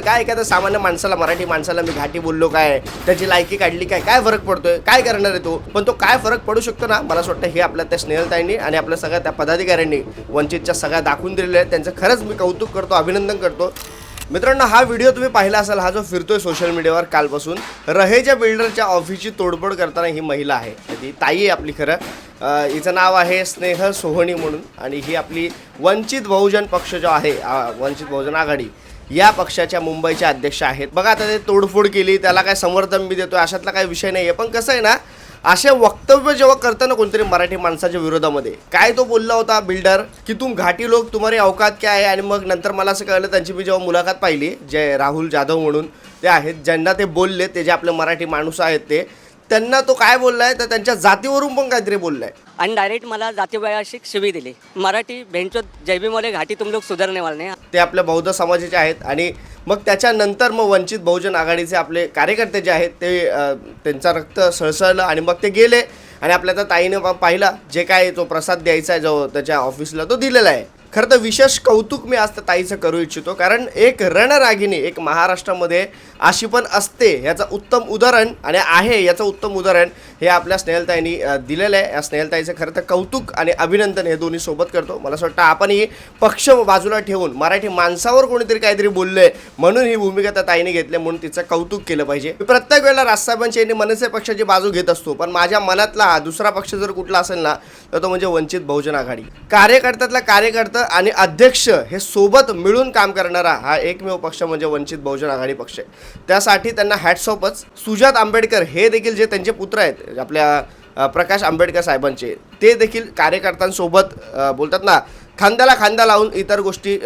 काय एखाद्या सामान्य माणसाला, मराठी माणसाला मी घाटी बोललो काय, त्याची लायकी काढली काय फरक पडतोय, काय करणार आहे तो? पण तो काय फरक पडू शकतो ना, मला असं वाटतं हे आपल्या त्या स्नेहलताईंनी आणि आपल्या सगळ्या त्या पदाधिकाऱ्यांनी वंचितच्या सगळ्या दाखवून दिलेलं आहे. त्यांचं खरंच मी कौतुक करतो, अभिनंदन करतो. मित्रांनो, हा व्हिडिओ तुम्ही पाहिला असाल, हा जो फिरतोय सोशल मीडियावर कालपासून, रहेच्या बिल्डरच्या ऑफिसची तोडफोड करताना ही महिला आहे. ती ताई आहे आपली. खरं हिचं नाव आहे स्नेहल सोहनी म्हणून, आणि ही आपली वंचित बहुजन पक्ष जो आहे, वंचित बहुजन आघाडी या पक्षाच्या मुंबईच्या अध्यक्ष आहेत. बघा, आता ते तोडफोड केली, त्याला काय समर्थन मी देतो अशातला काही विषय नाही आहे. पण कसं आहे ना, असे वक्तव्य जेव्हा करताना कोणतरी मराठी माणसाच्या विरोधामध्ये, काय तो बोलला होता बिल्डर की तुम घाटी लोक तुम्हारी औकात क्या आहे. आणि मग नंतर मला असं कळलं, त्यांची मी जेव्हा मुलाखत पाहिली, जे राहुल जाधव म्हणून ते आहेत, ज्यांना ते बोलले, ते जे आपले मराठी माणूस आहेत, ते त्यांना तो काय बोललाय, तर त्यांच्या जातीवरून पण काहीतरी बोललाय. आणि डायरेक्ट मला जातीवाची शिवी दिली. मराठी भेंचो जैबीमध्ये घाटी तुम लोग सुधारने वाले नाही. ते आपल्या बौद्ध समाजाचे आहेत. आणि मग त्याच्यानंतर मग वंचित बहुजन आघाडीचे आपले कार्यकर्ते जे आहेत, ते त्यांचा रक्त सळसळलं आणि मग ते गेले. आणि आपल्या त्या ताईने पाहिला, जे काय तो प्रसाद द्यायचा आहे जो त्याच्या ऑफिसला, तो दिलेला आहे. खरं तर विशेष कौतुक मी आज त्या ताईचं करू इच्छितो, कारण एक रणरागिणी एक महाराष्ट्रामध्ये अशी पण असते याचं उत्तम उदाहरण, आणि आहे याचं उत्तम उदाहरण हे आपल्या स्नेहलताईंनी दिलेलं आहे. या स्नेहलताईचं खरं तर कौतुक आणि अभिनंदन हे दोन्ही सोबत करतो. मला असं वाटतं आपणही पक्ष बाजूला ठेवून मराठी माणसावर कोणीतरी काहीतरी बोललंय म्हणून ही भूमिका त्या ताईने घेतली, म्हणून तिचं कौतुक केलं पाहिजे. मी प्रत्येक वेळेला राजसाहेबांची आणि मनसे पक्षाची बाजू घेत असतो, पण माझ्या मनातला दुसरा पक्ष जर कुठला असेल ना, तर तो म्हणजे वंचित बहुजन आघाडी. कार्यकर्त्यातला कार्यकर्ता आणि अध्यक्ष हे सोबत मिळून काम करणारा हा एकमेव पक्ष म्हणजे वंचित बहुजन आघाडी पक्ष आहे. त्यासाठी त्यांना हॅट्स ऑफच. सुजात आंबेडकर हे देखील, जे त्यांचे पुत्र आहेत आपल्या प्रकाश आंबेडकर साहेबांचे, ते देखील कार्यकर्त्यांसोबत बोलतात ना, खांद्याला खांदा लावून इतर गोष्टी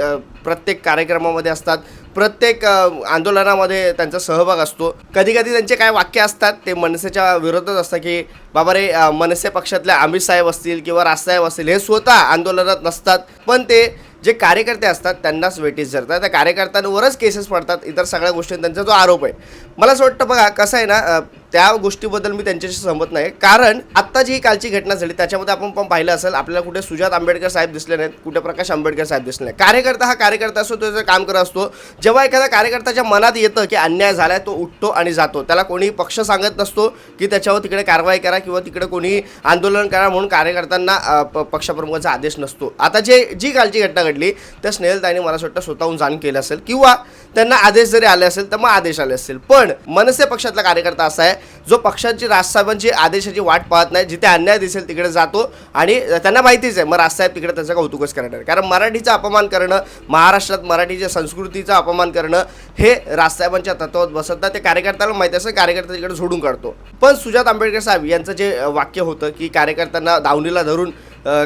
प्रत्येक कार्यक्रमामध्ये असतात, प्रत्येक आंदोलनामध्ये त्यांचा सहभाग असतो. कधी कधी त्यांचे काय वाक्य असतात ते मनसेच्या विरोधात असतात, की बाबा रे, मनसे पक्षातले अमित साहेब असतील किंवा राजसाहेब असतील, हे स्वतः आंदोलनात नसतात, पण ते जे कार्यकर्ते असतात त्यांनाच वेटीस धरतात. त्या कार्यकर्त्यांवरच केसेस पडतात, इतर सगळ्या गोष्टी त्यांचा जो आरोप आहे. मला असं वाटतं, बघा कसं आहे ना, त्या गोष्टीबद्दल मी त्यांच्याशी सहमत नाही. कारण आत्ता जी कालची घटना झाली त्याच्यामध्ये आपण पण पाहिलं असेल, आपल्याला कुठे सुजात आंबेडकर साहेब दिसले नाहीत, कुठे प्रकाश आंबेडकर साहेब दिसले नाही. कार्यकर्ता हा कार्यकर्ता असतो, त्याचं काम करत असतो. जेव्हा एखाद्या कार्यकर्त्याच्या मनात येतं की अन्याय झालाय, तो उठतो आणि जातो. त्याला कोणी पक्ष सांगत नसतो की त्याच्यावर तिकडे कारवाई करा किंवा तिकडे कोणी आंदोलन करा म्हणून कार्यकर्त्यांना पक्षप्रमुखाचा आदेश नसतो. आता जी कालची घटना घडली, त्या स्नेहलताईने मला असं वाटतं स्वतःहून जाण केलं असेल, किंवा त्यांना आदेश जरी आले असेल तर मग आदेश आले असतील. पण मनसे पक्षातला कार्यकर्ता असा आहे जो पक्षाची, राजसाहेबांची आदेशाची वाट पाहत नाही, जिथे अन्याय दिसेल तिकडे जातो. आणि त्यांना माहितीच आहे, मग राजसाहेब तिकडे त्याचं कौतुकच करणार. कारण मराठीचा अपमान करणं, महाराष्ट्रात मराठीच्या संस्कृतीचा अपमान करणं हे राजसाहेबांच्या तत्वात बसत नाही. ते कार्यकर्त्याला माहिती असं, कार्यकर्ता तिकडे सोडून काढतो. पण सुजात आंबेडकर साहेब यांचं जे वाक्य होतं की कार्यकर्त्यांना दावणीला धरून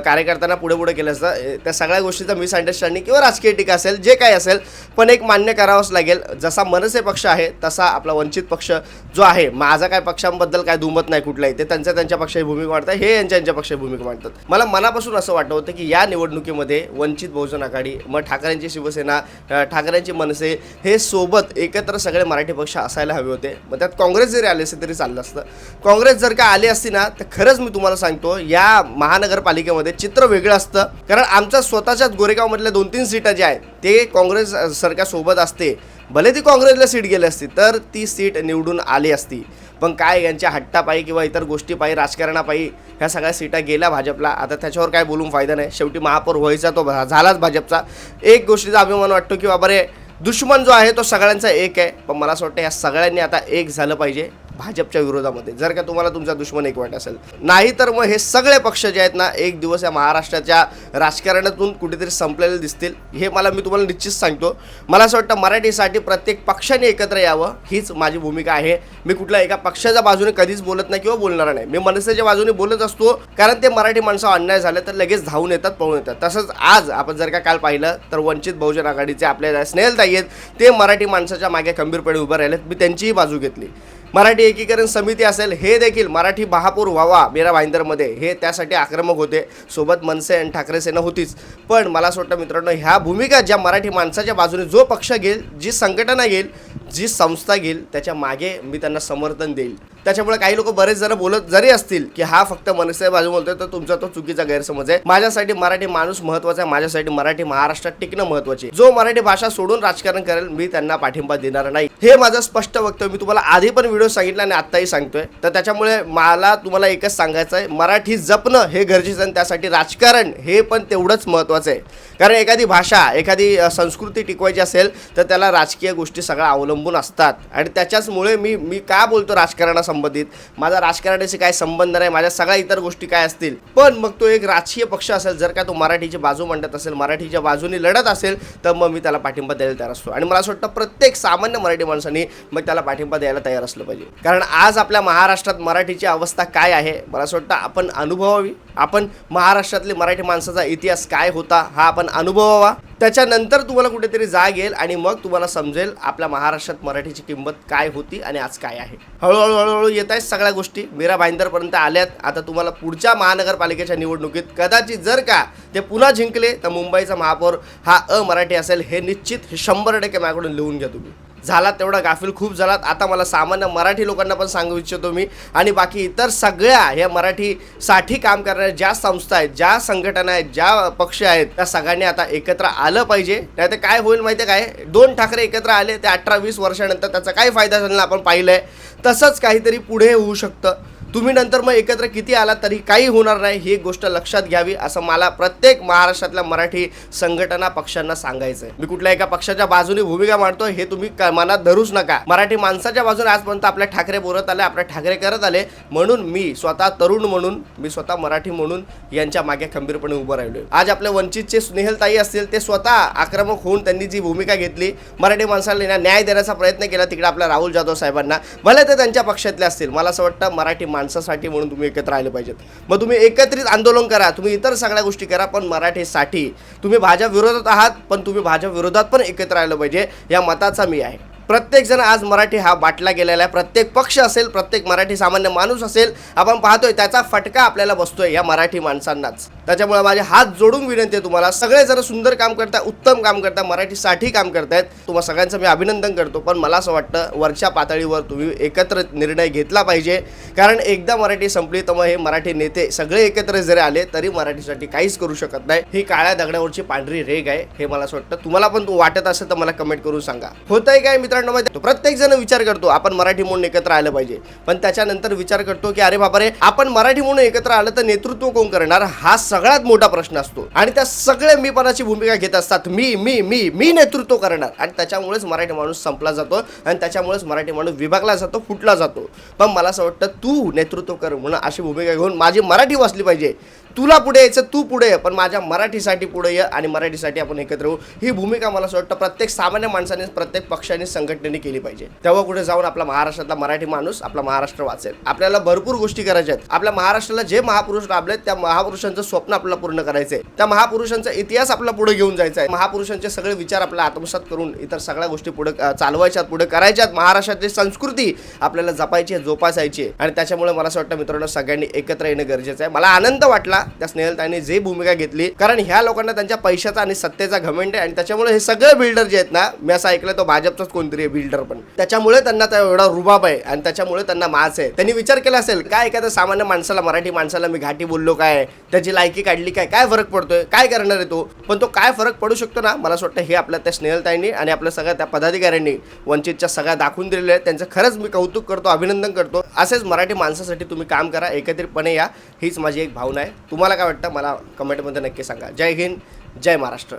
कार्यकर्त्यांना पुढे केलं असतं, त्या सगळ्या गोष्टीचा मिसअंडरस्टँडिंग किंवा राजकीय टीका असेल, जे काय असेल, पण एक मान्य करावंच लागेल. जसा मनसे पक्ष आहे तसा आपला वंचित पक्ष जो आहे, माझा काय पक्षांबद्दल काय दुमत नाही कुठलाही, ते त्यांच्या पक्षाची भूमिका मांडतात, हे यांच्या पक्षाची भूमिका मांडतात. मला मनापासून असं वाटत होतं की या निवडणुकीमध्ये वंचित बहुजन आघाडी, मग ठाकरेंची शिवसेना, ठाकरेंची मनसे, हे सोबत एकत्र सगळे मराठी पक्ष असायला हवे होते. मग त्यात काँग्रेस जरी आले असते तरी चाललं असतं. काँग्रेस जर का आली असती ना, तर खरंच मी तुम्हाला सांगतो, या महानगरपालिकेमध्ये चित्र वेगळं असतं. कारण आमच्या स्वतःच्याच गोरेगावमधल्या 2-3 सीटा ज्या आहेत ते काँग्रेस सरकार सोबत असते, भले ती काँग्रेसला सीट गेली असती तर ती सीट निवडून आली असती. पण काय, यांच्या हट्टापायी किंवा इतर गोष्टीपायी, राजकारणापायी ह्या सगळ्या सीटा गेल्या भाजपला. आता त्याच्यावर काय बोलून फायदा नाही. शेवटी महापौर व्हायचा तो झालाच भाजपचा. एक गोष्टीचा अभिमान वाटतो की बाबा रे, दुश्मन जो आहे तो सगळ्यांचा एक आहे. पण मला असं वाटतं या सगळ्यांनी आता एक झालं पाहिजे भाजपच्या विरोधामध्ये, जर का तुम्हाला तुमचा दुश्मन एक वाटत असेल. नाही तर मग हे सगळे पक्ष जे आहेत ना, एक दिवस या महाराष्ट्राच्या राजकारणातून कुठेतरी संपलेले दिसतील. हे मी तुम्हाला निश्चित सांगतो. मला असं वाटतं मराठीसाठी प्रत्येक पक्षाने एकत्र यावं, हीच माझी भूमिका आहे. मी कुठल्या एका पक्षाच्या बाजूने कधीच बोलत नाही किंवा बोलणार नाही. मी मनसेच्या बाजूने बोलत असतो, कारण ते मराठी माणसं अन्याय झाले तर लगेच धावून येतात, पळून येतात. तसंच आज आपण जर का काल पाहिलं तर वंचित बहुजन आघाडीचे आपल्या स्नेहलताई आहेत, ते मराठी माणसाच्या मागे खंबीरपणे उभं राहिलेत. मी त्यांचीही बाजू घेतली. मराठी एकीकरण समिती असेल, हे देखील मराठी महापौर व्हावा मीरा भाईंदरमध्ये, हे त्यासाठी आक्रमक होते. सोबत मनसे आणि ठाकरे सेना होतीच. पण मला असं वाटतं मित्रांनो, ह्या भूमिका ज्या मराठी माणसाच्या बाजूने जो पक्ष घेईल, जी संघटना घेईल, जी संस्था घेईल, त्याच्या मागे मी त्यांना समर्थन देईल. त्याच्यामुळे काही लोक बरेच जण बोलत जरी असतील की हा फक्त मनसे बाजू बोलतोय, तर तुमचा तो चुकीचा गैरसमज आहे. माझ्यासाठी मराठी माणूस महत्वाचा आहे, माझ्यासाठी मराठी महाराष्ट्रात टिकणं महत्वाचे. जो मराठी भाषा सोडून राजकारण करेल मी त्यांना पाठिंबा देणार नाही, हे माझं स्पष्ट वक्तव्य. मी तुम्हाला आधी पण व्हिडिओ सांगितला आणि आत्ताही सांगतोय. तर त्याच्यामुळे मला तुम्हाला एकच सांगायचं आहे, मराठी जपणं हे गरजेचं आहे, त्यासाठी राजकारण हे पण तेवढंच महत्वाचं आहे. कारण एखादी भाषा, एखादी संस्कृती टिकवायची असेल तर त्याला राजकीय गोष्टी सगळ्या अवलंबून असतात. आणि त्याच्याचमुळे मी का बोलतो राजकारणासंबंधित, माझा राजकारणाशी काय संबंध नाही, माझ्या सगळ्या इतर गोष्टी काय असतील, पण मग तो एक राजकीय पक्ष असेल, जर का तो मराठीची बाजू मांडत असेल, मराठीच्या बाजूने लढत असेल, तर मग मी त्याला पाठिंबा द्यायला तयार असतो. आणि मला असं वाटतं प्रत्येक सामान्य मराठी माणसांनी मग त्याला पाठिंबा द्यायला तयार असलं पाहिजे. कारण आज आपल्या महाराष्ट्रात मराठीची अवस्था काय आहे, मला असं वाटतं आपण अनुभवावी. आपण महाराष्ट्रातले मराठी माणसाचा इतिहास काय होता हा आपण अनुभवावा. त्याच्यानंतर तुम्हाला कुठेतरी जाग येईल आणि मग तुम्हाला समजेल आपल्या महाराष्ट्रात मराठीची किंमत काय होती आणि आज काय आहे. हळूहळू येत आहेत सगळ्या गोष्टी, मीरा भाईंदरपर्यंत आल्यात. आता तुम्हाला पुढच्या महानगरपालिकेच्या निवडणुकीत कदाचित जर का ते पुन्हा जिंकले तर मुंबईचा महापौर हा अमराठी असेल, हे निश्चित, हे 100% माझ्याकडून लिहून घ्या तुम्ही. झाला तेवढा गाफील खूप झालात. आता मला सामान्य मराठी लोकांना पण सांगू इच्छितो मी, आणि बाकी इतर सगळ्या ह्या मराठीसाठी काम करणाऱ्या ज्या संस्था आहेत, ज्या संघटना आहेत, ज्या पक्ष आहेत, त्या सगळ्यांनी आता एकत्र आलं पाहिजे. नाही तर काय होईल माहिती आहे काय, 2 ठाकरे एकत्र आले ते 18-20 वर्षानंतर त्याचा काय फायदा झाला आपण पाहिलंय. तसंच काहीतरी पुढे होऊ शकतं. तुम्ही नंतर मग एकत्र किती आलात तरी काही होणार नाही, ही गोष्ट लक्षात घ्यावी असं मला प्रत्येक महाराष्ट्रातल्या मराठी संघटना पक्षांना सांगायचं आहे. मी कुठल्या एका पक्षाच्या बाजूने भूमिका मांडतोय हे तुम्ही मनात धरूच नका. मराठी माणसाच्या बाजूने आजपर्यंत आपल्या ठाकरे बोलत आले, आपल्या ठाकरे करत आले, म्हणून मी स्वतः तरुण म्हणून, मी स्वतः मराठी म्हणून यांच्या मागे खंबीरपणे उभं राहिलोय. आज आपल्या वंचितचे स्नेहलताई असतील, ते स्वतः आक्रमक होऊन त्यांनी जी भूमिका घेतली, मराठी माणसाला न्याय देण्याचा प्रयत्न केला तिकडे आपल्या राहुल जाधव साहेबांना, भले ते त्यांच्या पक्षातले असतील, मला असं वाटतं मराठी माणसासाठी म्हणून तुम्ही एकत्र राहिले पाहिजेत. मग तुम्ही एकत्रित आंदोलन करा, तुम्ही इतर सगळ्या गोष्टी करा, पण मराठीसाठी तुम्ही भाजप विरोधात आहात, पण तुम्ही भाजप विरोधात पण एकत्र राहिलं पाहिजे, या मताचा मी आहे. प्रत्येक जण आज मराठी हा बाटला गेलेला आहे. प्रत्येक पक्ष असेल, प्रत्येक मराठी सामान्य माणूस असेल, आपण पाहतोय त्याचा फटका आपल्याला बसतोय या मराठी माणसांनाच. त्याच्यामुळे माझे हात जोडून विनंती आहे तुम्हाला, सगळे जण सुंदर काम करताय, उत्तम काम करताय, मराठीसाठी काम करतायत, तुम्हा सगळ्यांचं मी अभिनंदन करतो. पण मला असं वाटतं वरच्या पातळीवर तुम्ही एकत्र निर्णय घेतला पाहिजे. कारण एकदा मराठी संपली तर मग हे मराठी नेते सगळे एकत्र जरी आले तरी मराठीसाठी काहीच करू शकत नाही. ही काळ्या दगडावरची पांढरी रेग आहे, हे मला असं वाटतं. तुम्हाला पण वाटत असेल तर मला कमेंट करून सांगा. होतंय काय मित्रांनो, प्रत्येक जण विचार करतो आपण मराठी म्हणून एकत्र आलं पाहिजे, पण त्याच्यानंतर विचार करतो की अरे बाबा रे, आपण मराठी म्हणून एकत्र आलं तर नेतृत्व कोण करणार, हा सगळ्यात मोठा प्रश्न असतो. आणि त्या सगळे मीपणाची भूमिका घेत असतात, मी मी मी मी नेतृत्व करणार, आणि त्याच्यामुळेच मराठी माणूस संपला जातो आणि त्याच्यामुळेच मराठी माणूस विभागला जातो, फुटला जातो. पण मला असं वाटतं तू नेतृत्व कर म्हणून अशी भूमिका घेऊन माझी मराठी वाचली पाहिजे. तुला पुढे यायचं, तू पुढे ये, पण माझ्या मराठीसाठी पुढे ये आणि मराठीसाठी आपण एकत्र होऊ. ही भूमिका मला असं वाटतं प्रत्येक सामान्य माणसाने, प्रत्येक पक्षाने, संघटनेने केली पाहिजे. तेव्हा कुठे जाऊन आपला महाराष्ट्रातला मराठी माणूस आपला महाराष्ट्र वाचेल. आपल्याला भरपूर गोष्टी करायच्या आहेत. आपल्या महाराष्ट्राला जे महापुरुष लाभलेत त्या महापुरुषांचं स्वप्न आपल्याला पूर्ण करायचं आहे. त्या महापुरुषांचा इतिहास आपला पुढे घेऊन जायचा आहे. महापुरुषांचे सगळे विचार आपल्याला आत्मसात करून इतर सगळ्या गोष्टी पुढे चालवायच्यात, पुढे करायच्यात. महाराष्ट्राची संस्कृती आपल्याला जपायची आहे, जोपासायची आहे. आणि त्याच्यामुळे मला असं वाटतं मित्रांनो, सगळ्यांनी एकत्र येणं गरजेचं आहे. मला आनंद वाटला त्या स्नेहलताईने जे भूमिका घेतली, कारण ह्या लोकांना त्यांच्या पैशाचा आणि सत्तेचा घमंड आहे. आणि त्याच्यामुळे हे सगळे बिल्डर जे आहेत ना, मी असं ऐकलं तो भाजपचाच कोणतरी आहे बिल्डर, पण त्याच्यामुळे त्यांना त्या एवढा रुबाब आहे आणि त्याच्यामुळे त्यांना माज आहे. त्यांनी विचार केला असेल काय एखाद्या सामान्य माणसाला, मराठी माणसाला मी घाटी बोललो काय, त्याची लायकी काढली काय, काय फरक पडतोय, काय करणार आहे तो, पण तो काय फरक पडू शकतो ना, मला असं वाटतं हे आपल्या त्या स्नेहलताईंनी आणि आपल्या सगळ्या त्या पदाधिकाऱ्यांनी वंचितच्या सगळ्या दाखवून दिलेले आहे. त्यांचं खरंच मी कौतुक करतो, अभिनंदन करतो. असेच मराठी माणसासाठी तुम्ही काम करा, एकत्रितपणे या, हीच माझी एक भावना आहे. तुम्हाला काय वाटतं मला कमेंटमध्ये नक्की सांगा. जय हिंद, जय महाराष्ट्र.